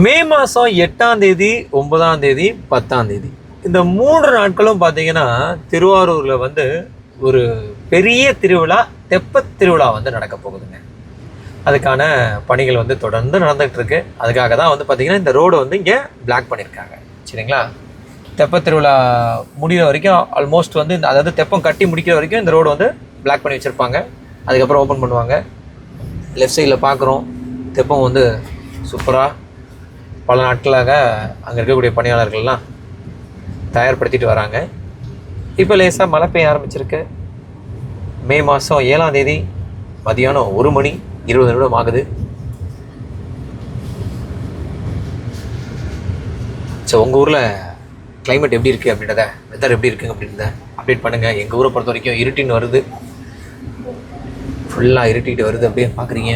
மே மாதம் 8ஆம் தேதி 9ஆம் தேதி 10ஆம் தேதி இந்த 3 நாட்களும் பார்த்தீங்கன்னா திருவாரூரில் வந்து ஒரு பெரிய திருவிழா, தெப்பத் திருவிழா வந்து நடக்க போகுதுங்க. அதுக்கான பணிகள் வந்து தொடர்ந்து நடந்துகிட்டு இருக்கு. அதுக்காக தான் வந்து பார்த்தீங்கன்னா இந்த ரோடு வந்து இங்கே பிளாக் பண்ணியிருக்காங்க. சரிங்களா? தெப்பத் திருவிழா முடிகிற வரைக்கும் ஆல்மோஸ்ட் வந்து அதாவது தெப்பம் கட்டி முடிக்கிற வரைக்கும் இந்த ரோடு வந்து பிளாக் பண்ணி வச்சுருப்பாங்க. அதுக்கப்புறம் ஓப்பன் பண்ணுவாங்க. லெஃப்ட் சைடில் பார்க்குறோம், தெப்பம் வந்து சூப்பராக பல நாட்களாக அங்கே இருக்கக்கூடிய பணியாளர்கள்லாம் தயார்படுத்திட்டு வராங்க. இப்போ லேசாக மழை பெய்ய ஆரம்பிச்சிருக்கு. மே மாதம் 7ஆம் தேதி மதியானம் 1 மணி 20 நிமிடம் ஆகுது. ஸோ உங்கள் ஊரில் கிளைமேட் எப்படி இருக்குது அப்படின்றத, வெதர் எப்படி இருக்குங்க அப்படின்றத அப்டேட் பண்ணுங்கள். எங்கள் ஊரை பொறுத்த வரைக்கும் இருட்டின்னு வருது, ஃபுல்லாக இருட்டிட்டு வருது. அப்படியே பார்க்குறீங்க.